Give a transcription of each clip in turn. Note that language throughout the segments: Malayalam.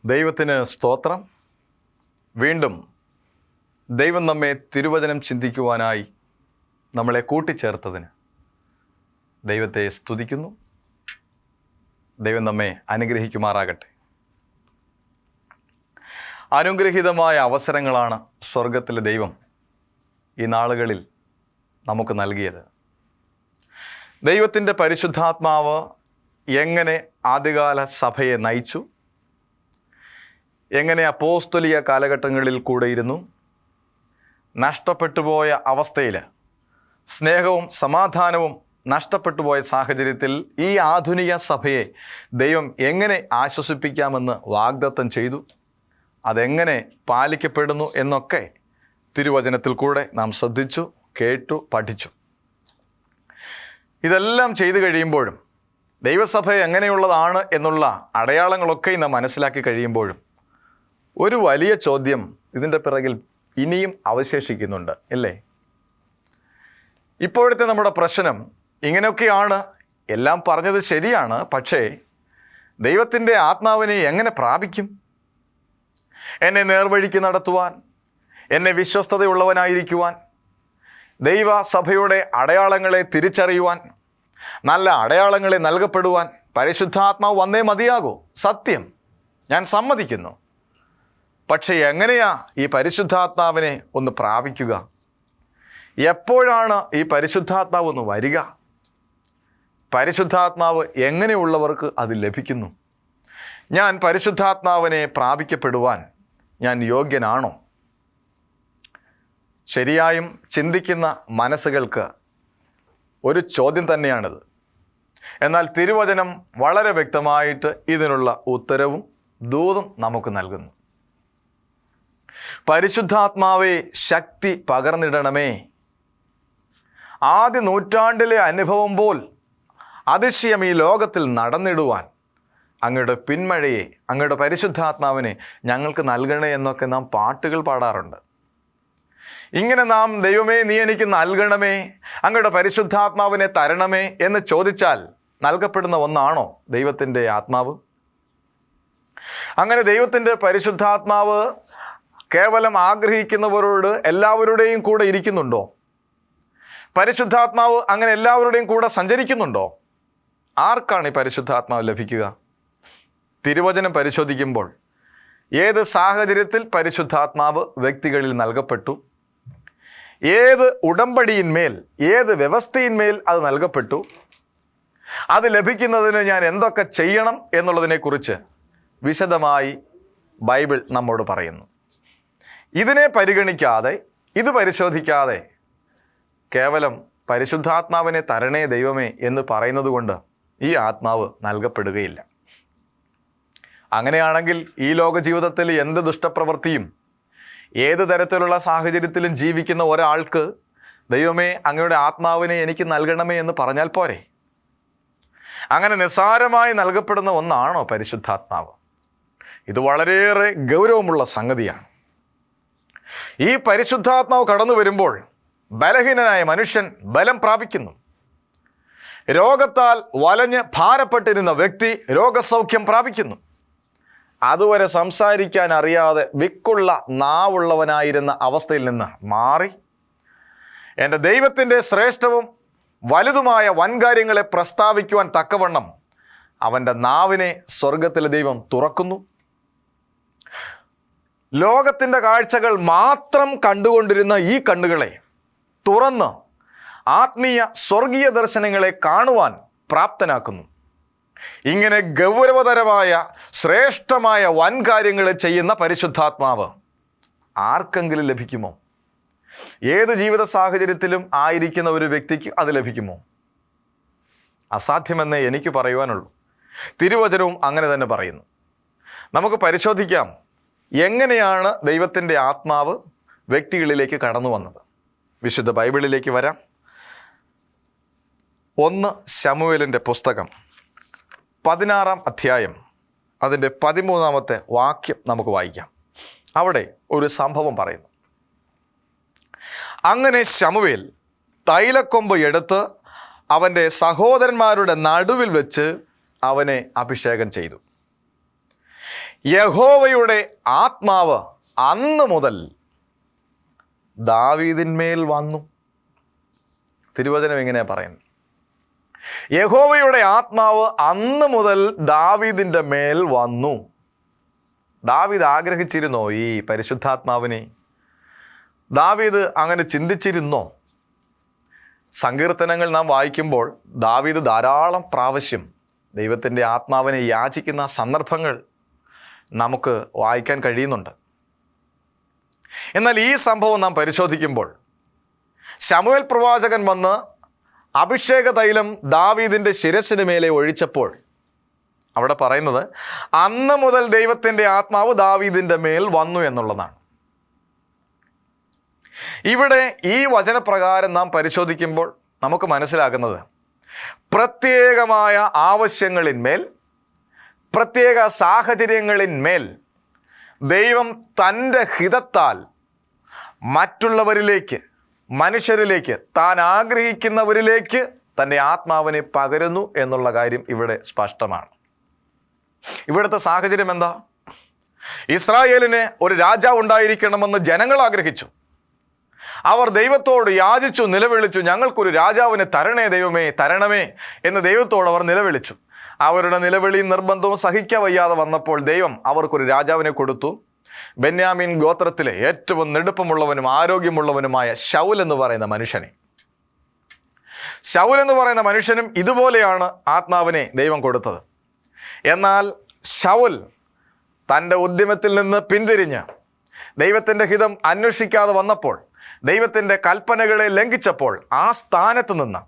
ദൈവത്തിന് സ്തോത്രം. വീണ്ടും ദൈവം നമ്മെ തിരുവചനം ചിന്തിക്കുവാനായി നമ്മളെ കൂട്ടിച്ചേർത്തതിന് ദൈവത്തെ സ്തുതിക്കുന്നു. ദൈവം നമ്മെ അനുഗ്രഹിക്കുമാറാകട്ടെ. അനുഗ്രഹീതമായ അവസരങ്ങളാണ് സ്വർഗത്തിലെ ദൈവം ഈ നാളുകളിൽ നമുക്ക് നൽകിയത്. ദൈവത്തിൻ്റെ പരിശുദ്ധാത്മാവ് എങ്ങനെ ആദ്യകാല സഭയെ നയിച്ചു, എങ്ങനെ അപ്പോസ്തലിക കാലഘട്ടങ്ങളിൽ കൂടെയിരുന്നു, നഷ്ടപ്പെട്ടുപോയ അവസ്ഥയിൽ സ്നേഹവും സമാധാനവും നഷ്ടപ്പെട്ടുപോയ സാഹചര്യത്തിൽ ഈ ആധുനിക സഭയെ ദൈവം എങ്ങനെ ആശ്വസിപ്പിക്കാമെന്ന് വാഗ്ദത്തം ചെയ്തു, അതെങ്ങനെ പാലിക്കപ്പെടുന്നു എന്നൊക്കെ തിരുവചനത്തിൽ കൂടെ നാം ശ്രദ്ധിച്ചു, കേട്ടു, പഠിച്ചു. ഇതെല്ലാം ചെയ്തു കഴിയുമ്പോഴും ദൈവസഭ എങ്ങനെയുള്ളതാണ് എന്നുള്ള അടയാളങ്ങളൊക്കെ നാം മനസ്സിലാക്കി കഴിയുമ്പോഴും ഒരു വലിയ ചോദ്യം ഇതിൻ്റെ പിറകിൽ ഇനിയും അവശേഷിക്കുന്നുണ്ട്, അല്ലേ? ഇപ്പോഴത്തെ നമ്മുടെ പ്രശ്നം ഇങ്ങനെയൊക്കെയാണ്. എല്ലാം പറഞ്ഞത് ശരിയാണ്, പക്ഷേ ദൈവത്തിൻ്റെ ആത്മാവിനെ എങ്ങനെ പ്രാപിക്കും? എന്നെ നേർവഴിക്ക് നടത്തുവാൻ, എന്നെ വിശ്വസ്തതയുള്ളവനായിരിക്കുവാൻ, ദൈവസഭയുടെ അടയാളങ്ങളെ തിരിച്ചറിയുവാൻ, നല്ല അടയാളങ്ങളെ നൽകപ്പെടുവാൻ പരിശുദ്ധാത്മാവ് വന്നേ മതിയാകൂ. സത്യം, ഞാൻ സമ്മതിക്കുന്നു. പക്ഷേ എങ്ങനെയാ ഈ പരിശുദ്ധാത്മാവിനെ ഒന്ന് പ്രാപിക്കുക? എപ്പോഴാണ് ഈ പരിശുദ്ധാത്മാവ് ഒന്ന് വരിക? പരിശുദ്ധാത്മാവ് എങ്ങനെയുള്ളവർക്ക് അത് ലഭിക്കുന്നു? ഞാൻ പരിശുദ്ധാത്മാവിനെ പ്രാപിക്കപ്പെടുവാൻ ഞാൻ യോഗ്യനാണോ? ശരിയായും ചിന്തിക്കുന്ന മനസ്സുകൾക്ക് ഒരു ചോദ്യം തന്നെയാണിത്. എന്നാൽ തിരുവചനം വളരെ വ്യക്തമായിട്ട് ഇതിനുള്ള ഉത്തരവും ദൂതും നമുക്ക് നൽകുന്നു. പരിശുദ്ധാത്മാവെ ശക്തി പകർന്നിടണമേ. ആദ്യ നൂറ്റാണ്ടിലെ അനുഭവം പോൽ അതിശയം ഈ ലോകത്തിൽ നടന്നിടുവാൻ അങ്ങയുടെ പിന്മഴയെ, അങ്ങയുടെ പരിശുദ്ധാത്മാവിനെ ഞങ്ങൾക്ക് നൽകണേ എന്നൊക്കെ നാം പാട്ടുകൾ പാടാറുണ്ട്. ഇങ്ങനെ നാം ദൈവമേ നീ എനിക്ക് നൽകണമേ, അങ്ങയുടെ പരിശുദ്ധാത്മാവിനെ തരണമേ എന്ന് ചോദിച്ചാൽ നൽകപ്പെടുന്ന ഒന്നാണോ ദൈവത്തിൻ്റെ ആത്മാവ്? അങ്ങനെ ദൈവത്തിൻ്റെ പരിശുദ്ധാത്മാവ് കേവലം ആഗ്രഹിക്കുന്നവരോട് എല്ലാവരുടെയും കൂടെ ഇരിക്കുന്നുണ്ടോ? പരിശുദ്ധാത്മാവ് അങ്ങനെ എല്ലാവരുടെയും കൂടെ സഞ്ചരിക്കുന്നുണ്ടോ? ആർക്കാണ് ഈ പരിശുദ്ധാത്മാവ് ലഭിക്കുക? തിരുവചനം പരിശോധിക്കുമ്പോൾ ഏത് സാഹചര്യത്തിൽ പരിശുദ്ധാത്മാവ് വ്യക്തികളിൽ നൽകപ്പെട്ടു, ഏത് ഉടമ്പടിയിന്മേൽ, ഏത് വ്യവസ്ഥയിന്മേൽ അത് നൽകപ്പെട്ടു, അത് ലഭിക്കുന്നതിന് ഞാൻ എന്തൊക്കെ ചെയ്യണം എന്നുള്ളതിനെക്കുറിച്ച് വിശദമായി ബൈബിൾ നമ്മോട് പറയുന്നു. ഇതിനെ പരിഗണിക്കാതെ, ഇത് പരിശോധിക്കാതെ കേവലം പരിശുദ്ധാത്മാവിനെ തരണേ ദൈവമേ എന്ന് പറയുന്നത് കൊണ്ട് ഈ ആത്മാവ് നൽകപ്പെടുകയില്ല. അങ്ങനെയാണെങ്കിൽ ഈ ലോക ജീവിതത്തിൽ എന്ത് ദുഷ്ടപ്രവൃത്തിയും ഏത് തരത്തിലുള്ള സാഹചര്യത്തിലും ജീവിക്കുന്ന ഒരാൾക്ക് ദൈവമേ അങ്ങയുടെ ആത്മാവിനെ എനിക്ക് നൽകണമേ എന്ന് പറഞ്ഞാൽ പോരെ? അങ്ങനെ നിസ്സാരമായി നൽകപ്പെടുന്ന ഒന്നാണോ പരിശുദ്ധാത്മാവ്? ഇത് വളരെയേറെ ഗൗരവമുള്ള സംഗതിയാണ്. ഈ പരിശുദ്ധാത്മാവ് കടന്നു വരുമ്പോൾ ബലഹീനനായ മനുഷ്യൻ ബലം പ്രാപിക്കുന്നു. രോഗത്താൽ വലഞ്ഞ് ഭാരപ്പെട്ടിരുന്ന വ്യക്തി രോഗസൗഖ്യം പ്രാപിക്കുന്നു. അതുവരെ സംസാരിക്കാൻ അറിയാതെ വിക്കുള്ള നാവുള്ളവനായിരുന്ന അവസ്ഥയിൽ നിന്ന് മാറി എൻ്റെ ദൈവത്തിൻ്റെ ശ്രേഷ്ഠവും വലുതുമായ വൻകാര്യങ്ങളെ പ്രസ്താവിക്കുവാൻ തക്കവണ്ണം അവൻ്റെ നാവിനെ സ്വർഗത്തിലെ ദൈവം തുറക്കുന്നു. ലോകത്തിൻ്റെ കാഴ്ചകൾ മാത്രം കണ്ടുകൊണ്ടിരുന്ന ഈ കണ്ണുകളെ തുറന്ന് ആത്മീയ സ്വർഗീയ ദർശനങ്ങളെ കാണുവാൻ പ്രാപ്തനാക്കുന്നു. ഇങ്ങനെ ഗൗരവതരമായ ശ്രേഷ്ഠമായ വൻകാര്യങ്ങൾ ചെയ്യുന്ന പരിശുദ്ധാത്മാവ് ആർക്കെങ്കിലും ലഭിക്കുമോ? ഏത് ജീവിത സാഹചര്യത്തിലും ആയിരിക്കുന്ന ഒരു വ്യക്തിക്ക് അത് ലഭിക്കുമോ? അസാധ്യമെന്നേ എനിക്ക് പറയുവാനുള്ളൂ. തിരുവചനവും അങ്ങനെ തന്നെ പറയുന്നു. നമുക്ക് പരിശോധിക്കാം എങ്ങനെയാണ് ദൈവത്തിൻ്റെ ആത്മാവ് വ്യക്തികളിലേക്ക് കടന്നു വന്നത്. വിശുദ്ധ ബൈബിളിലേക്ക് വരാം. 1 ശമൂവേലിൻ്റെ പുസ്തകം 16-ാം അധ്യായം അതിൻ്റെ 13-ാമത്തെ വാക്യം നമുക്ക് വായിക്കാം. അവിടെ ഒരു സംഭവം പറയുന്നു. അങ്ങനെ ശമൂവേൽ തൈലക്കൊമ്പ് എടുത്ത് അവൻ്റെ സഹോദരന്മാരുടെ നടുവിൽ വെച്ച് അവനെ അഭിഷേകം ചെയ്തു. യഹോവയുടെ ആത്മാവ് അന്ന് മുതൽ ദാവീദിന്മേൽ വന്നു. തിരുവചനം ഇങ്ങനെയാണ് പറയുന്നത്, യഹോവയുടെ ആത്മാവ് അന്ന് മുതൽ ദാവീദിൻ്റെ മേൽ വന്നു. ദാവീദ് ആഗ്രഹിച്ചിരുന്നോ ഈ പരിശുദ്ധാത്മാവിനെ? ദാവീദ് അങ്ങനെ ചിന്തിച്ചിരുന്നോ? സങ്കീർത്തനങ്ങൾ നാം വായിക്കുമ്പോൾ ദാവീദ് ധാരാളം പ്രാവശ്യം ദൈവത്തിൻ്റെ ആത്മാവിനെ യാചിക്കുന്ന സന്ദർഭങ്ങൾ നമുക്ക് വായിക്കാൻ കഴിയുന്നുണ്ട്. എന്നാൽ ഈ സംഭവം നാം പരിശോധിക്കുമ്പോൾ ശമൂവേൽ പ്രവാചകൻ വന്ന് അഭിഷേക തൈലം ദാവീദിൻ്റെ ശിരസ്സിന് മേലെ ഒഴിച്ചപ്പോൾ അവിടെ പറയുന്നത് അന്ന് മുതൽ ദൈവത്തിൻ്റെ ആത്മാവ് ദാവീദിൻ്റെ മേൽ വന്നു എന്നുള്ളതാണ്. ഇവിടെ ഈ വചനപ്രകാരം നാം പരിശോധിക്കുമ്പോൾ നമുക്ക് മനസ്സിലാകുന്നത് പ്രത്യേകമായ ആവശ്യങ്ങളിന്മേൽ, പ്രത്യേക സാഹചര്യങ്ങളിന്മേൽ ദൈവം തൻ്റെ ഹിതത്താൽ മറ്റുള്ളവരിലേക്ക്, മനുഷ്യരിലേക്ക്, താൻ ആഗ്രഹിക്കുന്നവരിലേക്ക് തൻ്റെ ആത്മാവിനെ പകരുന്നു എന്നുള്ള കാര്യം ഇവിടെ സ്പഷ്ടമാണ്. ഇവിടുത്തെ സാഹചര്യം എന്താ? ഇസ്രായേലിന് ഒരു രാജാവ് ഉണ്ടായിരിക്കണമെന്ന് ജനങ്ങൾ ആഗ്രഹിച്ചു. അവർ ദൈവത്തോട് യാചിച്ചു, നിലവിളിച്ചു, ഞങ്ങൾക്കൊരു രാജാവിനെ തരണേ ദൈവമേ, തരണമേ എന്ന് ദൈവത്തോട് അവർ നിലവിളിച്ചു. അവരുടെ നിലവിളിയും നിർബന്ധവും സഹിക്കവയ്യാതെ വന്നപ്പോൾ ദൈവം അവർക്കൊരു രാജാവിനെ കൊടുത്തു. ബെന്യാമീൻ ഗോത്രത്തിലെ ഏറ്റവും നെടുപ്പമുള്ളവനും ആരോഗ്യമുള്ളവനുമായ ശൗൽ എന്ന് പറയുന്ന മനുഷ്യനെ. ശൗൽ എന്ന് പറയുന്ന മനുഷ്യനും ഇതുപോലെയാണ് ആത്മാവിനെ ദൈവം കൊടുത്തത്. എന്നാൽ ശൗൽ തൻ്റെ ഉദ്യമത്തിൽ നിന്ന് പിന്തിരിഞ്ഞ് ദൈവത്തിൻ്റെ ഹിതം അന്വേഷിക്കാതെ വന്നപ്പോൾ, ദൈവത്തിൻ്റെ കൽപ്പനകളെ ലംഘിച്ചപ്പോൾ ആ സ്ഥാനത്ത് നിന്ന്,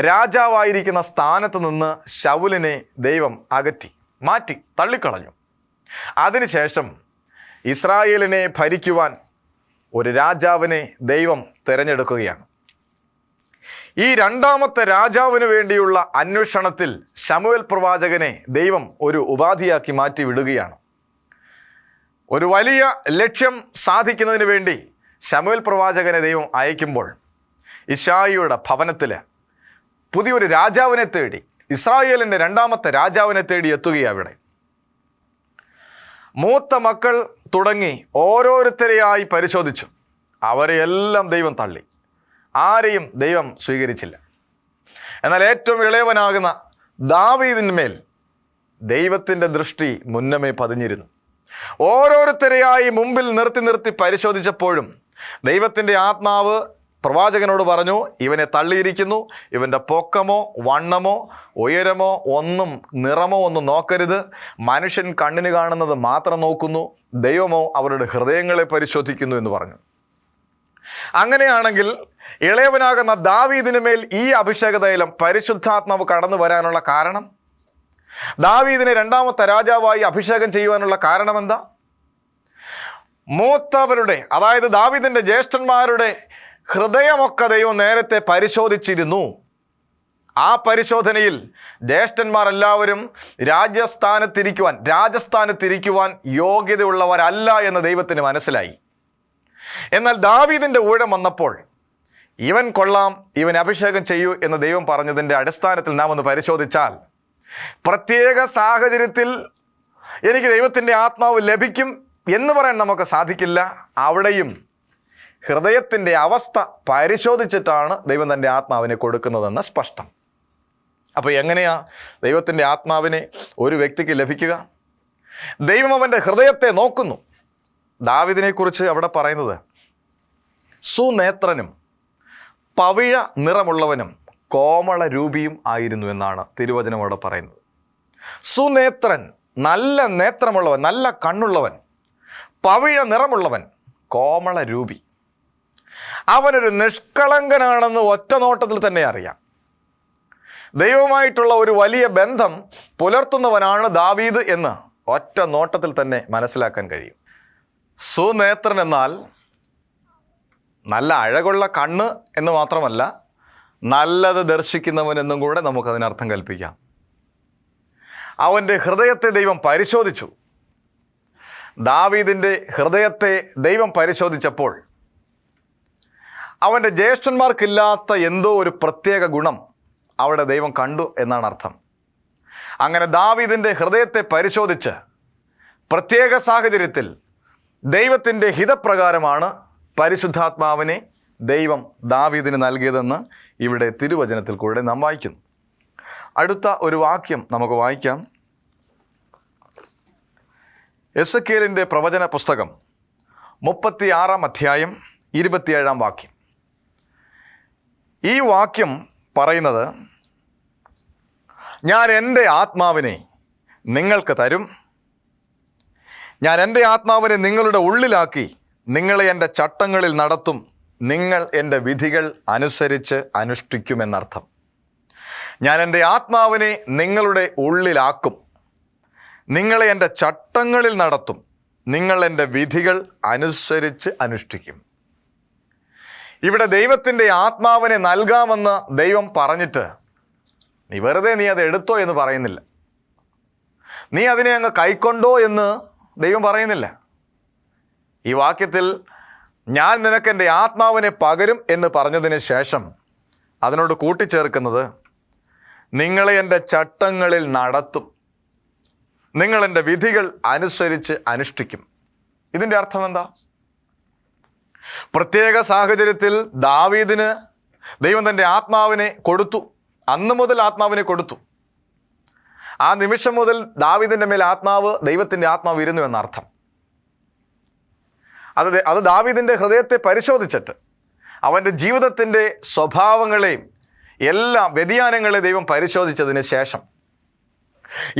രാജാവായിരിക്കുന്ന സ്ഥാനത്ത് നിന്ന് ശൗലിനെ ദൈവം അകറ്റി, മാറ്റി, തള്ളിക്കളഞ്ഞു. അതിനുശേഷം ഇസ്രായേലിനെ ഭരിക്കുവാൻ ഒരു രാജാവിനെ ദൈവം തിരഞ്ഞെടുക്കുകയാണ്. ഈ രണ്ടാമത്തെ രാജാവിന് വേണ്ടിയുള്ള അന്വേഷണത്തിൽ ശമൂവേൽ പ്രവാചകനെ ദൈവം ഒരു ഉപാധിയാക്കി മാറ്റി വിടുകയാണ്. ഒരു വലിയ ലക്ഷ്യം സാധിക്കുന്നതിന് വേണ്ടി ശമൂവേൽ പ്രവാചകനെ ദൈവം അയക്കുമ്പോൾ ഇശ്ശായിയുടെ ഭവനത്തിൽ പുതിയൊരു രാജാവിനെ തേടി, ഇസ്രായേലിൻ്റെ രണ്ടാമത്തെ രാജാവിനെ തേടി എത്തുകയാണ്. ഇവിടെ മൂത്ത മക്കൾ തുടങ്ങി ഓരോരുത്തരെയായി പരിശോധിച്ചു. അവരെയെല്ലാം ദൈവം തള്ളി, ആരെയും ദൈവം സ്വീകരിച്ചില്ല. എന്നാൽ ഏറ്റവും ഇളയവനാകുന്ന ദാവീദിന്മേൽ ദൈവത്തിൻ്റെ ദൃഷ്ടി മുന്നമേ പതിഞ്ഞിരുന്നു. ഓരോരുത്തരെയായി മുമ്പിൽ നിർത്തി പരിശോധിച്ചപ്പോഴും ദൈവത്തിൻ്റെ ആത്മാവ് പ്രവാചകനോട് പറഞ്ഞു, ഇവനെ തള്ളിയിരിക്കുന്നു. ഇവൻ്റെ പൊക്കമോ വണ്ണമോ ഉയരമോ ഒന്നും നിറമോ ഒന്നും നോക്കരുത്. മനുഷ്യൻ കണ്ണിന് കാണുന്നത് മാത്രം നോക്കുന്നു, ദൈവമോ അവരുടെ ഹൃദയങ്ങളെ പരിശോധിക്കുന്നു എന്ന് പറഞ്ഞു. അങ്ങനെയാണെങ്കിൽ ഇളയവനാകുന്ന ദാവീദിന് മേൽ ഈ അഭിഷേക തൈലം, പരിശുദ്ധാത്മാവ് കടന്നു വരാനുള്ള കാരണം, ദാവീദിനെ രണ്ടാമത്തെ രാജാവായി അഭിഷേകം ചെയ്യുവാനുള്ള കാരണം എന്താ? മൂത്തവരുടെ, അതായത് ദാവീദിൻ്റെ ജ്യേഷ്ഠന്മാരുടെ ഹൃദയമൊക്കെ ദൈവം നേരത്തെ പരിശോധിച്ചിരുന്നു. ആ പരിശോധനയിൽ ജ്യേഷ്ഠന്മാർ എല്ലാവരും രാജസ്ഥാനത്തിരിക്കുവാൻ യോഗ്യതയുള്ളവരല്ല എന്ന് ദൈവത്തിന് മനസ്സിലായി. എന്നാൽ ദാവീദിൻ്റെ ഊഴം വന്നപ്പോൾ ഇവൻ കൊള്ളാം, ഇവൻ അഭിഷേകം ചെയ്യൂ എന്ന് ദൈവം പറഞ്ഞതിൻ്റെ അടിസ്ഥാനത്തിൽ നാം ഒന്ന് പരിശോധിച്ചാൽ, പ്രത്യേക സാഹചര്യത്തിൽ എനിക്ക് ദൈവത്തിൻ്റെ ആത്മാവ് ലഭിക്കും എന്ന് പറയാൻ നമുക്ക് സാധിക്കില്ല. അവിടെയും ഹൃദയത്തിൻ്റെ അവസ്ഥ പരിശോധിച്ചിട്ടാണ് ദൈവം തൻ്റെ ആത്മാവിനെ കൊടുക്കുന്നതെന്ന് സ്പഷ്ടം. അപ്പോൾ എങ്ങനെയാ ദൈവത്തിൻ്റെ ആത്മാവിനെ ഒരു വ്യക്തിക്ക് ലഭിക്കുക? ദൈവം അവൻ്റെ ഹൃദയത്തെ നോക്കുന്നു. ദാവീദിനെക്കുറിച്ച് അവിടെ പറയുന്നത് സുനേത്രനും പവിഴ നിറമുള്ളവനും കോമള രൂപിയും ആയിരുന്നു എന്നാണ് തിരുവചനം അവിടെ പറയുന്നത്. സുനേത്രൻ, നല്ല നേത്രമുള്ളവൻ, നല്ല കണ്ണുള്ളവൻ, പവിഴ നിറമുള്ളവൻ, കോമള രൂപി. അവനൊരു നിഷ്കളങ്കനാണെന്ന് ഒറ്റ നോട്ടത്തിൽ തന്നെ അറിയാം. ദൈവവുമായിട്ടുള്ള ഒരു വലിയ ബന്ധം പുലർത്തുന്നവനാണ് ദാവീദ് എന്ന് ഒറ്റ നോട്ടത്തിൽ തന്നെ മനസ്സിലാക്കാൻ കഴിയും. സുനേത്രൻ എന്നാൽ നല്ല അഴകുള്ള കണ്ണ് എന്ന് മാത്രമല്ല, നല്ലത് ദർശിക്കുന്നവനെന്നും കൂടെ നമുക്കതിനർത്ഥം കൽപ്പിക്കാം. അവൻ്റെ ഹൃദയത്തെ ദൈവം പരിശോധിച്ചു. ദാവീദിൻ്റെ ഹൃദയത്തെ ദൈവം പരിശോധിച്ചപ്പോൾ അവൻ്റെ ജ്യേഷ്ഠന്മാർക്കില്ലാത്ത എന്തോ ഒരു പ്രത്യേക ഗുണം അവിടെ ദൈവം കണ്ടു എന്നാണ് അർത്ഥം. അങ്ങനെ ദാവീദിൻ്റെ ഹൃദയത്തെ പരിശോധിച്ച് പ്രത്യേക സാഹചര്യത്തിൽ ദൈവത്തിൻ്റെ ഹിതപ്രകാരമാണ് പരിശുദ്ധാത്മാവിനെ ദൈവം ദാവീദിന് നൽകിയതെന്ന് ഇവിടെ തിരുവചനത്തിൽ കൂടെ നാം വായിക്കുന്നു. അടുത്ത ഒരു വാക്യം നമുക്ക് വായിക്കാം. എസെക്കിയേലിൻ്റെ പ്രവചന പുസ്തകം 36 അധ്യായം 27 വാക്യം. ഈ വാക്യം പറയുന്നത്, ഞാൻ എൻ്റെ ആത്മാവിനെ നിങ്ങൾക്ക് തരും, ഞാൻ എൻ്റെ ആത്മാവിനെ നിങ്ങളുടെ ഉള്ളിലാക്കി നിങ്ങളെ എൻ്റെ ചട്ടങ്ങളിൽ നടത്തും, നിങ്ങൾ എൻ്റെ വിധികൾ അനുസരിച്ച് അനുഷ്ഠിക്കുമെന്നർത്ഥം. ഞാൻ എൻ്റെ ആത്മാവിനെ നിങ്ങളുടെ ഉള്ളിലാക്കും, നിങ്ങളെ എൻ്റെ ചട്ടങ്ങളിൽ നടത്തും, നിങ്ങൾ എൻ്റെ വിധികൾ അനുസരിച്ച് അനുഷ്ഠിക്കും. ഇവിടെ ദൈവത്തിൻ്റെ ആത്മാവിനെ നൽകാമെന്ന് ദൈവം പറഞ്ഞിട്ട് നീ വെറുതെ അത് എടുത്തോ എന്ന് പറയുന്നില്ല, നീ അതിനെ അങ്ങ് കൈക്കൊണ്ടോ എന്ന് ദൈവം പറയുന്നില്ല. ഈ വാക്യത്തിൽ ഞാൻ നിനക്ക് എൻ്റെ ആത്മാവിനെ പകരും എന്ന് പറഞ്ഞതിന് ശേഷം അതിനോട് കൂട്ടിച്ചേർക്കുന്നത്, നിങ്ങളെ എൻ്റെ ചട്ടങ്ങളിൽ നടത്തും, നിങ്ങൾ എൻ്റെ വിധികൾ അനുസരിച്ച് അനുഷ്ഠിക്കും. ഇതിൻ്റെ അർത്ഥം എന്താ? പ്രത്യേക സാഹചര്യത്തിൽ ദാവീദിന് ദൈവം തൻ്റെ ആത്മാവിനെ കൊടുത്തു. അന്ന് മുതൽ ആത്മാവിനെ കൊടുത്തു. ആ നിമിഷം മുതൽ ദാവീദിൻ്റെ മേൽ ദൈവത്തിൻ്റെ ആത്മാവ് ഇരുന്നു എന്നർത്ഥം. അത് ദാവീദിൻ്റെ ഹൃദയത്തെ പരിശോധിച്ചിട്ട് അവൻ്റെ ജീവിതത്തിൻ്റെ സ്വഭാവങ്ങളെയും എല്ലാ വ്യതിയാനങ്ങളെ ദൈവം പരിശോധിച്ചതിന് ശേഷം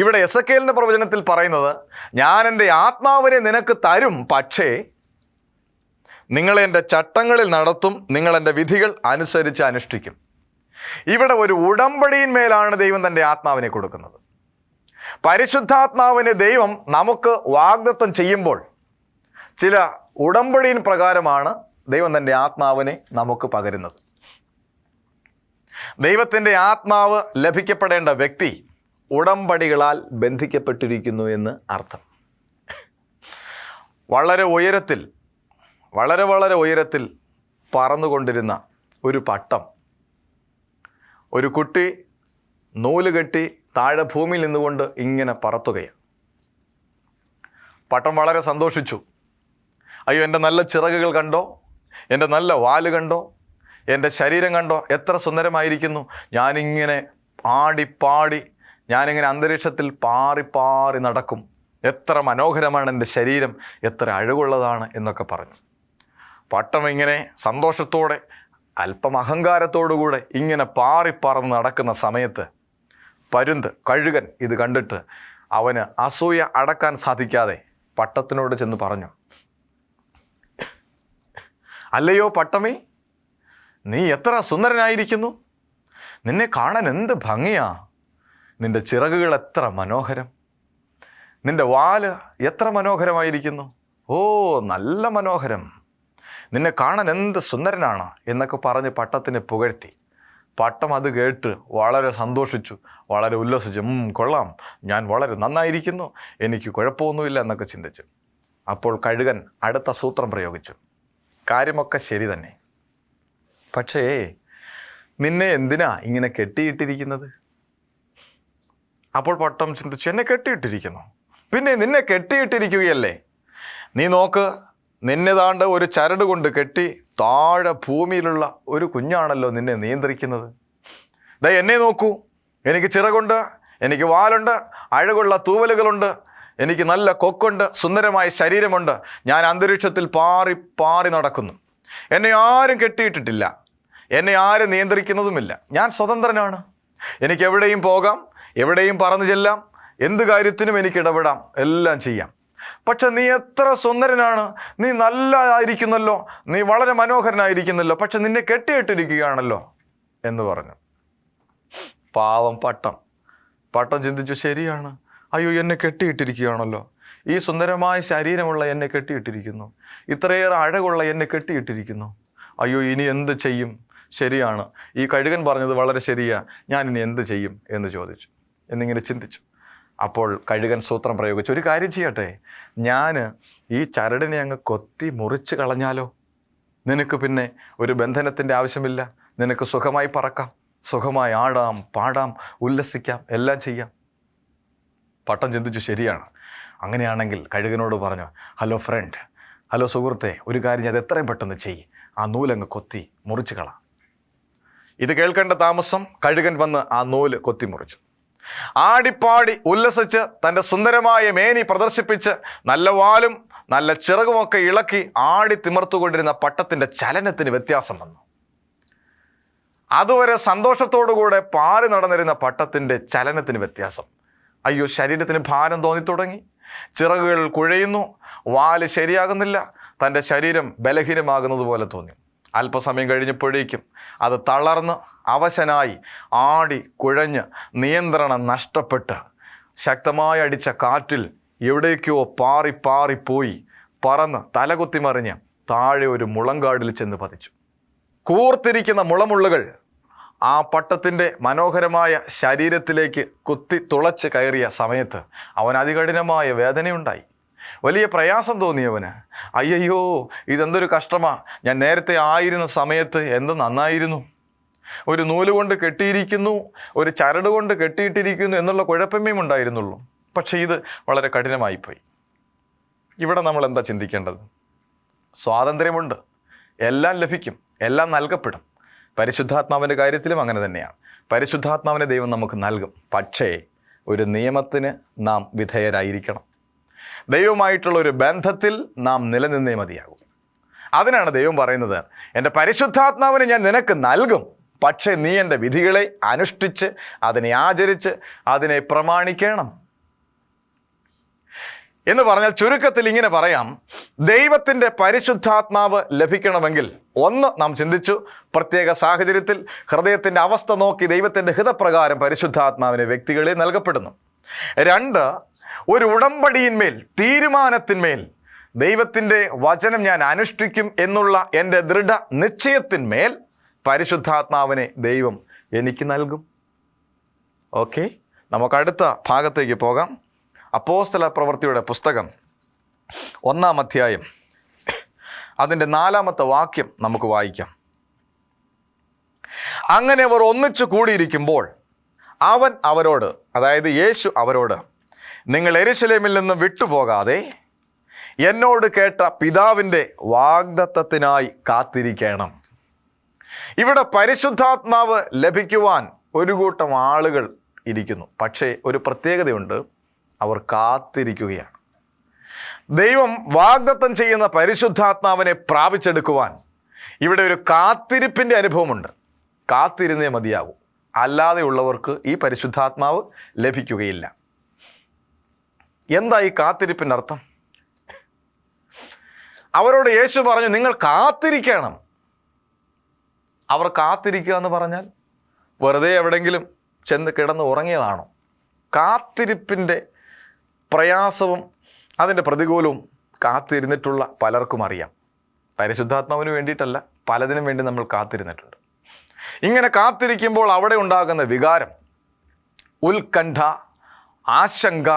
ഇവിടെ എസെക്കിയേലിൻ്റെ പ്രവചനത്തിൽ പറയുന്നത്, ഞാൻ എൻ്റെ ആത്മാവിനെ നിനക്ക് തരും, പക്ഷേ നിങ്ങളെ എൻ്റെ ചട്ടങ്ങളിൽ നടത്തും, നിങ്ങൾ എൻ്റെ വിധികൾ അനുസരിച്ച് അനുഷ്ഠിക്കും. ഇവിടെ ഒരു ഉടമ്പടിയിന്മേലാണ് ദൈവം തൻ്റെ ആത്മാവിനെ കൊടുക്കുന്നത്. പരിശുദ്ധാത്മാവിനെ ദൈവം നമുക്ക് വാഗ്ദത്തം ചെയ്യുമ്പോൾ ചില ഉടമ്പടിയിൻ പ്രകാരമാണ് ദൈവം തൻ്റെ ആത്മാവിനെ നമുക്ക് പകരുന്നത്. ദൈവത്തിൻ്റെ ആത്മാവ് ലഭിക്കപ്പെടേണ്ട വ്യക്തി ഉടമ്പടികളാൽ ബന്ധിക്കപ്പെട്ടിരിക്കുന്നു എന്ന് അർത്ഥം. വളരെ ഉയരത്തിൽ പറന്നുകൊണ്ടിരുന്ന ഒരു പട്ടം, ഒരു കുട്ടി നൂല് കെട്ടി താഴെ ഭൂമിയിൽ നിന്നുകൊണ്ട് ഇങ്ങനെ പറത്തുകയാണ്. പട്ടം വളരെ സന്തോഷിച്ചു. അയ്യോ, എൻ്റെ നല്ല ചിറകുകൾ കണ്ടോ, എൻ്റെ നല്ല വാല് കണ്ടോ, എൻ്റെ ശരീരം കണ്ടോ, എത്ര സുന്ദരമായിരിക്കുന്നു, ഞാനിങ്ങനെ പാടി ഞാനിങ്ങനെ അന്തരീക്ഷത്തിൽ പാറി നടക്കും, എത്ര മനോഹരമാണ് എൻ്റെ ശരീരം, എത്ര അഴകുള്ളതാണ് എന്നൊക്കെ പറഞ്ഞു. പട്ടം ഇങ്ങനെ സന്തോഷത്തോടെ അല്പം അഹങ്കാരത്തോടുകൂടെ ഇങ്ങനെ പറന്ന് നടക്കുന്ന സമയത്ത് കഴുകൻ ഇത് കണ്ടിട്ട് അവന് അസൂയ അടക്കാൻ സാധിക്കാതെ പട്ടത്തിനോട് ചെന്ന് പറഞ്ഞു, അല്ലയോ പട്ടമേ, നീ എത്ര സുന്ദരനായിരിക്കുന്നു, നിന്നെ കാണാൻ എന്ത് ഭംഗിയാ, നിൻ്റെ ചിറകുകൾ എത്ര മനോഹരം, നിൻ്റെ വാല് എത്ര മനോഹരമായിരിക്കുന്നു, ഓ നല്ല മനോഹരം, നിന്നെ കാണാൻ എന്ത് സുന്ദരനാണ് എന്നൊക്കെ പറഞ്ഞ് പട്ടത്തിനെ പുകഴ്ത്തി. പട്ടം അത് കേട്ട് വളരെ സന്തോഷിച്ചു, വളരെ ഉല്ലസിച്ചു. കൊള്ളാം, ഞാൻ വളരെ നന്നായിരിക്കുന്നു, എനിക്ക് കുഴപ്പമൊന്നുമില്ല എന്നൊക്കെ ചിന്തിച്ചു. അപ്പോൾ കഴുകൻ അടുത്ത സൂത്രം പ്രയോഗിച്ചു, കാര്യമൊക്കെ ശരി തന്നെ, പക്ഷേ നിന്നെ എന്തിനാ ഇങ്ങനെ കെട്ടിയിട്ടിരിക്കുന്നത്? അപ്പോൾ പട്ടം ചിന്തിച്ചു, എന്നെ കെട്ടിയിട്ടിരിക്കുന്നു, പിന്നെ നിന്നെ കെട്ടിയിട്ടിരിക്കുകയല്ലേ, നീ നോക്ക്, നിന്നെ താണ്ട് ഒരു ചരട് കൊണ്ട് കെട്ടി താഴെ ഭൂമിയിലുള്ള ഒരു കുഞ്ഞാണല്ലോ നിന്നെ നിയന്ത്രിക്കുന്നത്. എന്നെ നോക്കൂ, എനിക്ക് ചിറകുണ്ട്, എനിക്ക് വാലുണ്ട്, അഴകുള്ള തൂവലുകളുണ്ട്, എനിക്ക് നല്ല കൊക്കുണ്ട്, സുന്ദരമായ ശരീരമുണ്ട്, ഞാൻ അന്തരീക്ഷത്തിൽ പാറി നടക്കുന്നു, എന്നെ ആരും കെട്ടിയിട്ടിട്ടില്ല, എന്നെ ആരും നിയന്ത്രിക്കുന്നതുമില്ല, ഞാൻ സ്വതന്ത്രനാണ്, എനിക്ക് എവിടെയും പോകാം, എവിടെയും പറന്നു ചെല്ലാം, എന്ത് കാര്യത്തിനും എനിക്ക് ഇടപെടാം, എല്ലാം ചെയ്യാം. പക്ഷെ നീ എത്ര സുന്ദരനാണ്, നീ നല്ലതായിരിക്കുന്നല്ലോ, നീ വളരെ മനോഹരനായിരിക്കുന്നല്ലോ, പക്ഷെ നിന്നെ കെട്ടിയിട്ടിരിക്കുകയാണല്ലോ എന്ന് പറഞ്ഞു. പാവം പട്ടം ചിന്തിച്ചു, ശരിയാണ്, അയ്യോ എന്നെ കെട്ടിയിട്ടിരിക്കുകയാണല്ലോ, ഈ സുന്ദരമായ ശരീരമുള്ള എന്നെ കെട്ടിയിട്ടിരിക്കുന്നു, ഇത്രയേറെ അഴകുള്ള എന്നെ കെട്ടിയിട്ടിരിക്കുന്നു, അയ്യോ ഇനി എന്ത് ചെയ്യും? ശരിയാണ്, ഈ കഴുകൻ പറഞ്ഞത് വളരെ ശരിയാ, ഞാനിനി എന്ത് ചെയ്യും എന്ന് ചോദിച്ചു, എന്നിങ്ങനെ ചിന്തിച്ചു. അപ്പോൾ കഴുകൻ സൂത്രം പ്രയോഗിച്ചു, ഒരു കാര്യം ചെയ്യട്ടെ, ഞാൻ ഈ ചരടിനെ അങ്ങ് കൊത്തി മുറിച്ച് കളഞ്ഞാലോ, നിനക്ക് പിന്നെ ഒരു ബന്ധനത്തിൻ്റെ ആവശ്യമില്ല, നിനക്ക് സുഖമായി പറക്കാം, സുഖമായി ആടാം, പാടാം, ഉല്ലസിക്കാം, എല്ലാം ചെയ്യാം. പട്ടം ചിന്തിച്ചു, ശരിയാണ്, അങ്ങനെയാണെങ്കിൽ കഴുകനോട് പറഞ്ഞു, ഹലോ ഫ്രണ്ട്, ഹലോ സുഹൃത്തെ, ഒരു കാര്യം അത് എത്രയും പെട്ടെന്ന് ചെയ്യ്, ആ നൂലങ്ങ് കൊത്തി മുറിച്ച് കളാം. ഇത് കേൾക്കേണ്ട താമസം കഴുകൻ വന്ന് ആ നൂല് കൊത്തി മുറിച്ചു. ആടിപ്പാടി ഉല്ലസിച്ച് തൻ്റെ സുന്ദരമായ മേനി പ്രദർശിപ്പിച്ച് നല്ല വാലും നല്ല ചിറകുമൊക്കെ ഇളക്കി ആടി തിമർത്തുകൊണ്ടിരുന്ന പട്ടത്തിൻ്റെ ചലനത്തിന് വ്യത്യാസം വന്നു. അതുവരെ സന്തോഷത്തോടുകൂടെ പാറി നടന്നിരുന്ന പട്ടത്തിൻ്റെ ചലനത്തിന് വ്യത്യാസം. അയ്യോ, ശരീരത്തിന് ഭാരം തോന്നിത്തുടങ്ങി, ചിറകുകൾ കുഴയുന്നു, വാല് ശരിയാകുന്നില്ല, തൻ്റെ ശരീരം ബലഹീനമാകുന്നത് പോലെ തോന്നി. അല്പസമയം കഴിഞ്ഞപ്പോഴേക്കും അത് തളർന്ന് അവശനായി ആടി കുഴഞ്ഞ് നിയന്ത്രണം നഷ്ടപ്പെട്ട് ശക്തമായി അടിച്ച കാറ്റിൽ എവിടേക്കോ പാറിപ്പോയി പറന്ന് തലകുത്തി മറിഞ്ഞ് താഴെ ഒരു മുളങ്കാടിൽ ചെന്ന് പതിച്ചു. കൂർത്തിരിക്കുന്ന മുളമുള്ളുകൾ ആ പട്ടത്തിൻ്റെ മനോഹരമായ ശരീരത്തിലേക്ക് കുത്തി തുളച്ച് കയറിയ സമയത്ത് അവൻ അതികഠിനമായ വേദനയുണ്ടായി. വലിയ പ്രയാസം തോന്നിയവന്. അയ്യോ, ഇതെന്തൊരു കഷ്ടമാ, ഞാൻ നേരത്തെ ആയിരുന്ന സമയത്ത് എന്ത് നന്നായിരുന്നു. ഒരു നൂല് കൊണ്ട് കെട്ടിയിരിക്കുന്നു, ഒരു ചരട് കൊണ്ട് കെട്ടിയിട്ടിരിക്കുന്നു എന്നുള്ള കുഴപ്പമേ ഉണ്ടായിരുന്നുള്ളൂ. പക്ഷേ ഇത് വളരെ കഠിനമായിപ്പോയി. ഇവിടെ നമ്മൾ എന്താ ചിന്തിക്കേണ്ടത്? സ്വാതന്ത്ര്യമുണ്ട്, എല്ലാം ലഭിക്കും, എല്ലാം നൽകപ്പെടും. പരിശുദ്ധാത്മാവിൻ്റെ കാര്യത്തിലും അങ്ങനെ തന്നെയാണ്. പരിശുദ്ധാത്മാവിനെ ദൈവം നമുക്ക് നൽകും. പക്ഷേ ഒരു നിയമത്തിന് നാം വിധേയരായിരിക്കണം. ദൈവമായിട്ടുള്ള ഒരു ബന്ധത്തിൽ നാം നിലനിന്നേ മതിയാകും. അതിനാണ് ദൈവം പറയുന്നത്, എൻ്റെ പരിശുദ്ധാത്മാവിനെ ഞാൻ നിനക്ക് നൽകും, പക്ഷേ നീ എൻ്റെ വിധികളെ അനുഷ്ഠിച്ച് അതിനെ ആചരിച്ച് അതിനെ പ്രമാണിക്കണം എന്ന് പറഞ്ഞാൽ ചുരുക്കത്തിൽ ഇങ്ങനെ പറയാം, ദൈവത്തിൻ്റെ പരിശുദ്ധാത്മാവ് ലഭിക്കണമെങ്കിൽ ഒന്ന് നാം ചിന്തിച്ചു, പ്രത്യേക സാഹചര്യത്തിൽ ഹൃദയത്തിൻ്റെ അവസ്ഥ നോക്കി ദൈവത്തിൻ്റെ ഹിതപ്രകാരം പരിശുദ്ധാത്മാവിന് വ്യക്തികളെ നൽകപ്പെടുന്നു. രണ്ട്, ഒരു ഉടമ്പടിയിന്മേൽ, തീരുമാനത്തിന്മേൽ, ദൈവത്തിൻ്റെ വചനം ഞാൻ അനുഷ്ഠിക്കും എന്നുള്ള എൻ്റെ ദൃഢ നിശ്ചയത്തിന്മേൽ പരിശുദ്ധാത്മാവിനെ ദൈവം എനിക്ക് നൽകും. ഓക്കെ, നമുക്ക് അടുത്ത ഭാഗത്തേക്ക് പോകാം. അപ്പോസ്തല പ്രവൃത്തിയുടെ പുസ്തകം 1-ാം അധ്യായം അതിൻ്റെ 4-ാമത്തെ വാക്യം നമുക്ക് വായിക്കാം. അങ്ങനെ അവർ ഒന്നിച്ചു കൂടിയിരിക്കുമ്പോൾ അവൻ അവരോട്, അതായത് യേശു അവരോട്, നിങ്ങൾ യെരൂശലേമിൽ നിന്ന് വിട്ടുപോകാതെ എന്നോട് കേട്ട പിതാവിൻ്റെ വാഗ്ദത്തത്തിനായി കാത്തിരിക്കണം. ഇവിടെ പരിശുദ്ധാത്മാവ് ലഭിക്കുവാൻ ഒരു കൂട്ടം ആളുകൾ ഇരിക്കുന്നു. പക്ഷേ ഒരു പ്രത്യേകതയുണ്ട്, അവർ കാത്തിരിക്കുകയാണ്. ദൈവം വാഗ്ദത്തം ചെയ്യുന്ന പരിശുദ്ധാത്മാവിനെ പ്രാപിച്ചെടുക്കുവാൻ ഇവിടെ ഒരു കാത്തിരിപ്പിൻ്റെ അനുഭവമുണ്ട്. കാത്തിരുന്നേ മതിയാകും, അല്ലാതെയുള്ളവർക്ക് ഈ പരിശുദ്ധാത്മാവ് ലഭിക്കുകയില്ല. എന്താ ഈ കാത്തിരിപ്പിൻ്റെ അർത്ഥം? അവരോട് യേശു പറഞ്ഞു, നിങ്ങൾ കാത്തിരിക്കണം. അവർ കാത്തിരിക്കുക എന്ന് പറഞ്ഞാൽ വെറുതെ എവിടെയെങ്കിലും ചെന്ന് കിടന്ന് ഉറങ്ങിയതാണോ? കാത്തിരിപ്പിൻ്റെ പ്രയാസവും അതിൻ്റെ പ്രതികൂലവും കാത്തിരുന്നിട്ടുള്ള പലർക്കും അറിയാം. പരിശുദ്ധാത്മാവിന് വേണ്ടിയിട്ടല്ല, പലതിനും വേണ്ടി നമ്മൾ കാത്തിരുന്നിട്ടുണ്ട്. ഇങ്ങനെ കാത്തിരിക്കുമ്പോൾ അവിടെ ഉണ്ടാകുന്ന വികാരം, ഉത്കണ്ഠ, ആശങ്ക,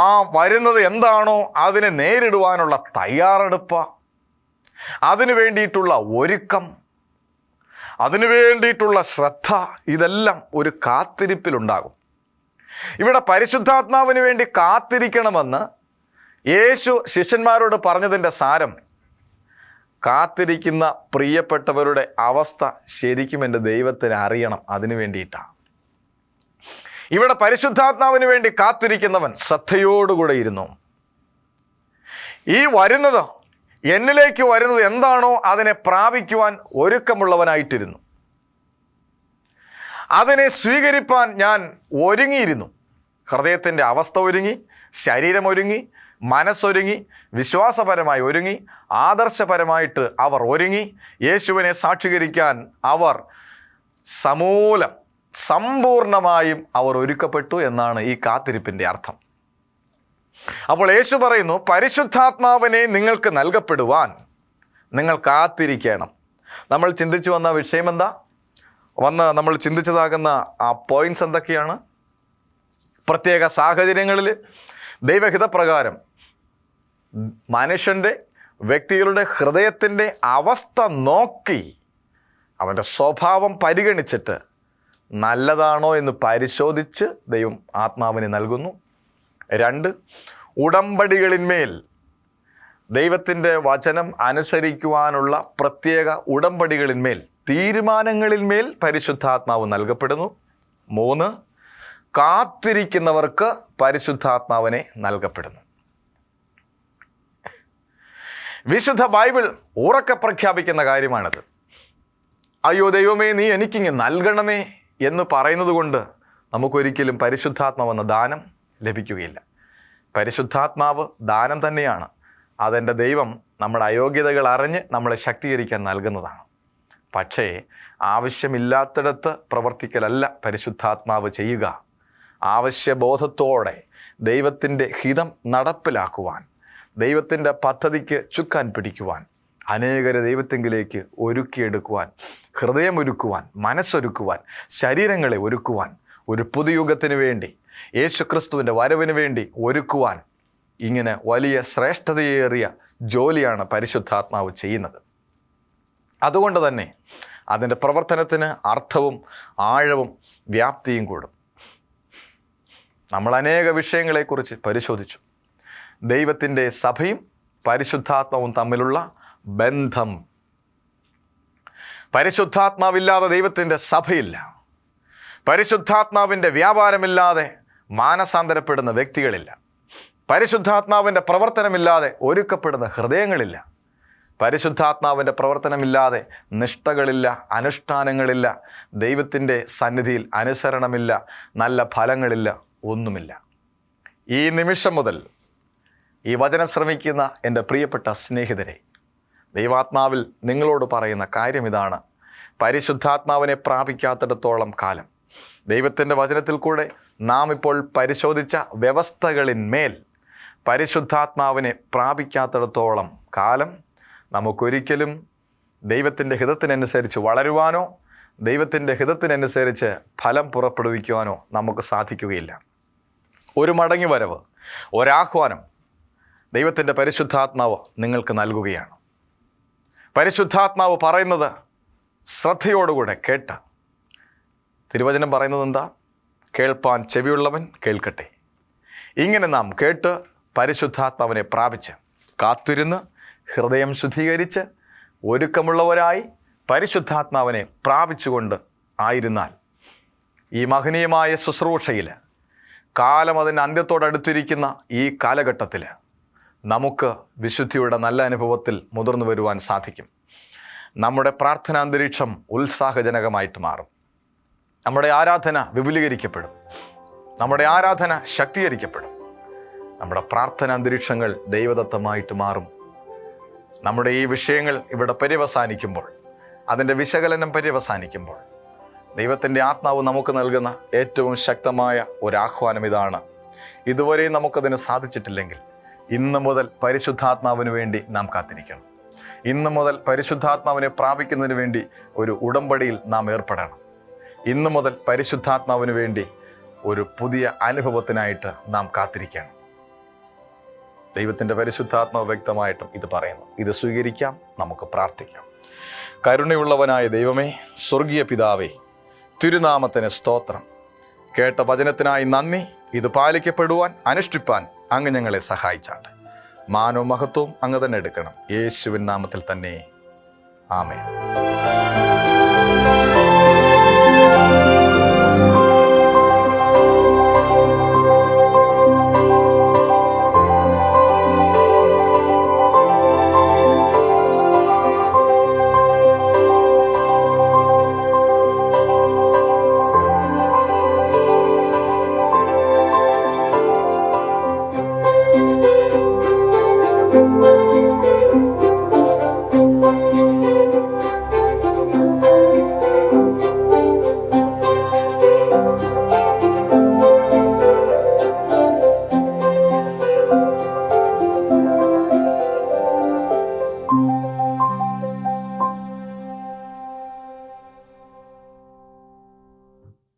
ആ വരുന്നത് എന്താണോ അതിനെ നേരിടുവാനുള്ള തയ്യാറെടുപ്പ്, അതിനു വേണ്ടിയിട്ടുള്ള ഒരുക്കം, അതിനു വേണ്ടിയിട്ടുള്ള ശ്രദ്ധ, ഇതെല്ലാം ഒരു കാത്തിരിപ്പിലുണ്ടാകും. ഇവിടെ പരിശുദ്ധാത്മാവിന് വേണ്ടി കാത്തിരിക്കണമെന്ന് യേശു ശിഷ്യന്മാരോട് പറഞ്ഞതിൻ്റെ സാരം, കാത്തിരിക്കുന്ന പ്രിയപ്പെട്ടവരുടെ അവസ്ഥ ശരിക്കും എൻ്റെ ദൈവത്തിന് അറിയണം, അതിനു വേണ്ടിയിട്ടാണ്. ഇവിടെ പരിശുദ്ധാത്മാവിന് വേണ്ടി കാത്തിരിക്കുന്നവൻ ശ്രദ്ധയോടുകൂടെ ഇരുന്നു. ഈ വരുന്നത്, എന്നിലേക്ക് വരുന്നത് എന്താണോ അതിനെ പ്രാപിക്കുവാൻ ഒരുക്കമുള്ളവനായിട്ടിരുന്നു. അതിനെ സ്വീകരിപ്പാൻ ഞാൻ ഒരുങ്ങിയിരുന്നു. ഹൃദയത്തിൻ്റെ അവസ്ഥ ഒരുങ്ങി, ശരീരം ഒരുങ്ങി, മനസ്സൊരുങ്ങി, വിശ്വാസപരമായി ഒരുങ്ങി, ആദർശപരമായിട്ട് അവർ ഒരുങ്ങി. യേശുവിനെ സാക്ഷീകരിക്കാൻ അവർ സമൂലം, സമ്പൂർണമായും അവർ ഒരുക്കപ്പെട്ടു എന്നാണ് ഈ കാത്തിരിപ്പിൻ്റെ അർത്ഥം. അപ്പോൾ യേശു പറയുന്നു, പരിശുദ്ധാത്മാവിനെ നിങ്ങൾക്ക് നൽകപ്പെടുവാൻ നിങ്ങൾ കാത്തിരിക്കണം. നമ്മൾ ചിന്തിച്ചു വന്ന വിഷയം എന്താ? നമ്മൾ ചിന്തിച്ചതാകുന്ന ആ പോയിൻറ്റ്സ് എന്തൊക്കെയാണ്? പ്രത്യേക സാഹചര്യങ്ങളിൽ ദൈവഹിതപ്രകാരം മനുഷ്യൻ്റെ, വ്യക്തികളുടെ ഹൃദയത്തിൻ്റെ അവസ്ഥ നോക്കി അവൻ്റെ സ്വഭാവം പരിഗണിച്ചിട്ട് നല്ലതാണോ എന്ന് പരിശോധിച്ച് ദൈവം ആത്മാവിനെ നൽകുന്നു. രണ്ട്, ഉടമ്പടികളിന്മേൽ, ദൈവത്തിൻ്റെ വചനം അനുസരിക്കുവാനുള്ള പ്രത്യേക ഉടമ്പടികളിന്മേൽ, തീരുമാനങ്ങളിന്മേൽ പരിശുദ്ധാത്മാവ് നൽകപ്പെടുന്നു. 3, കാത്തിരിക്കുന്നവർക്ക് പരിശുദ്ധാത്മാവിനെ നൽകപ്പെടുന്നു. വിശുദ്ധ ബൈബിൾ ഉറക്കെ പ്രഖ്യാപിക്കുന്ന കാര്യമാണിത്. അയ്യോ ദൈവമേ, നീ എനിക്കിങ്ങ് നൽകണമേ എന്ന് പറയുന്നത് കൊണ്ട് നമുക്കൊരിക്കലും പരിശുദ്ധാത്മാവെന്ന ദാനം ലഭിക്കുകയില്ല. പരിശുദ്ധാത്മാവ് ദാനം തന്നെയാണ്. അതെൻ്റെ ദൈവം നമ്മുടെ അയോഗ്യതകൾ അറിഞ്ഞ് നമ്മളെ ശക്തീകരിക്കാൻ നൽകുന്നതാണ്. പക്ഷേ ആവശ്യമില്ലാത്തിടത്ത് പ്രവർത്തിക്കലല്ല പരിശുദ്ധാത്മാവ് ചെയ്യുക. ആവശ്യബോധത്തോടെ ദൈവത്തിൻ്റെ ഹിതം നടപ്പിലാക്കുവാൻ, ദൈവത്തിൻ്റെ പദ്ധതിക്ക് ചുക്കാൻ പിടിക്കുവാൻ, അനേകരെ ദൈവത്തെങ്കിലേക്ക് ഒരുക്കിയെടുക്കുവാൻ, ഹൃദയമൊരുക്കുവാൻ, മനസ്സൊരുക്കുവാൻ, ശരീരങ്ങളെ ഒരുക്കുവാൻ, ഒരു പുതുയുഗത്തിന് വേണ്ടി, യേശുക്രിസ്തുവിൻ്റെ വരവിന് വേണ്ടി ഒരുക്കുവാൻ, ഇങ്ങനെ വലിയ ശ്രേഷ്ഠതയേറിയ ജോലിയാണ് പരിശുദ്ധാത്മാവ് ചെയ്യുന്നത്. അതുകൊണ്ട് തന്നെ അതിൻ്റെ പ്രവർത്തനത്തിന് അർത്ഥവും ആഴവും വ്യാപ്തിയും കൂടും. നമ്മൾ അനേക വിഷയങ്ങളെക്കുറിച്ച് പരിശോധിച്ചു. ദൈവത്തിൻ്റെ സഭയും പരിശുദ്ധാത്മാവും തമ്മിലുള്ള ബന്ധം. പരിശുദ്ധാത്മാവില്ലാതെ ദൈവത്തിൻ്റെ സഭയില്ല. പരിശുദ്ധാത്മാവിൻ്റെ വ്യാപാരമില്ലാതെ മാനസാന്തരപ്പെടുന്ന വ്യക്തികളില്ല. പരിശുദ്ധാത്മാവിൻ്റെ പ്രവർത്തനമില്ലാതെ ഒരുക്കപ്പെടുന്ന ഹൃദയങ്ങളില്ല. പരിശുദ്ധാത്മാവിൻ്റെ പ്രവർത്തനമില്ലാതെ നിഷ്ഠകളില്ല, അനുഷ്ഠാനങ്ങളില്ല, ദൈവത്തിൻ്റെ സന്നിധിയിൽ അനുസരണമില്ല, നല്ല ഫലങ്ങളില്ല, ഒന്നുമില്ല. ഈ നിമിഷം മുതൽ ഈ വചനം ശ്രമിക്കുന്ന എൻ്റെ പ്രിയപ്പെട്ട സ്നേഹിതരെ, ദൈവാത്മാവിൽ നിങ്ങളോട് പറയുന്ന കാര്യം ഇതാണ്. പരിശുദ്ധാത്മാവിനെ പ്രാപിക്കാത്തിടത്തോളം കാലം, ദൈവത്തിൻ്റെ വചനത്തിൽ കൂടെ നാം ഇപ്പോൾ പരിശോധിച്ച വ്യവസ്ഥകളിന്മേൽ പരിശുദ്ധാത്മാവിനെ പ്രാപിക്കാത്തിടത്തോളം കാലം നമുക്കൊരിക്കലും ദൈവത്തിൻ്റെ ഹിതത്തിനനുസരിച്ച് വളരുവാനോ ദൈവത്തിൻ്റെ ഹിതത്തിനനുസരിച്ച് ഫലം പുറപ്പെടുവിക്കുവാനോ നമുക്ക് സാധിക്കുകയില്ല. ഒരു മടങ്ങി വരവ്, ഒരാഹ്വാനം ദൈവത്തിൻ്റെ പരിശുദ്ധാത്മാവ് നിങ്ങൾക്ക് നൽകുകയാണ്. പരിശുദ്ധാത്മാവ് പറയുന്നത് ശ്രദ്ധയോടുകൂടെ കേട്ട്, തിരുവചനം പറയുന്നത് എന്താ? കേൾപ്പാൻ ചെവിയുള്ളവൻ കേൾക്കട്ടെ. ഇങ്ങനെ നാം കേട്ട് പരിശുദ്ധാത്മാവിനെ പ്രാപിച്ച് കാത്തിരുന്ന് ഹൃദയം ശുദ്ധീകരിച്ച് ഒരുക്കമുള്ളവരായി പരിശുദ്ധാത്മാവിനെ പ്രാപിച്ചുകൊണ്ട് ആയിരുന്നാൽ ഈ മഹനീയമായ ശുശ്രൂഷയിൽ, കാലം അതിൻ്റെ അന്ത്യത്തോടടുത്തിരിക്കുന്ന ഈ കാലഘട്ടത്തിൽ നമുക്ക് വിശുദ്ധിയുടെ നല്ല അനുഭവത്തിൽ മുതിർന്നു വരുവാൻ സാധിക്കും. നമ്മുടെ പ്രാർത്ഥനാന്തരീക്ഷം ഉത്സാഹജനകമായിട്ട് മാറും. നമ്മുടെ ആരാധന വിപുലീകരിക്കപ്പെടും. നമ്മുടെ ആരാധന ശക്തീകരിക്കപ്പെടും. നമ്മുടെ പ്രാർത്ഥനാന്തരീക്ഷങ്ങൾ ദൈവദത്തമായിട്ട് മാറും. നമ്മുടെ ഈ വിഷയങ്ങൾ ഇവിടെ പര്യവസാനിക്കുമ്പോൾ, അതിൻ്റെ വിശകലനം പര്യവസാനിക്കുമ്പോൾ, ദൈവത്തിൻ്റെ ആത്മാവ് നമുക്ക് നൽകുന്ന ഏറ്റവും ശക്തമായ ഒരാഹ്വാനം ഇതാണ്. ഇതുവരെ നമുക്കതിന് സാധിച്ചിട്ടില്ലെങ്കിൽ ഇന്നു മുതൽ പരിശുദ്ധാത്മാവിന് വേണ്ടി നാം കാത്തിരിക്കണം. ഇന്നു മുതൽ പരിശുദ്ധാത്മാവിനെ പ്രാപിക്കുന്നതിന് വേണ്ടി ഒരു ഉടമ്പടിയിൽ നാം ഏർപ്പെടണം. ഇന്നു മുതൽ പരിശുദ്ധാത്മാവിന് വേണ്ടി ഒരു പുതിയ അനുഭവത്തിനായിട്ട് നാം കാത്തിരിക്കണം. ദൈവത്തിൻ്റെ പരിശുദ്ധാത്മാവ് വ്യക്തമായിട്ടും ഇത് പറയുന്നു. ഇത് സ്വീകരിക്കാം, നമുക്ക് പ്രാർത്ഥിക്കാം. കരുണയുള്ളവനായ ദൈവമേ, സ്വർഗീയ പിതാവേ, തിരുനാമത്തിന് സ്തോത്രം. കേട്ട വചനത്തിനായി നന്ദി. ഇത് പാലിക്കപ്പെടുവാൻ, അനുഷ്ഠിപ്പാൻ അങ്ങ് ഞങ്ങളെ സഹായിച്ചാട്ടെ. മാനവും മഹത്വവും അങ്ങ് തന്നെ എടുക്കണം. യേശുവിൻ നാമത്തിൽ തന്നെ. ആമേൻ.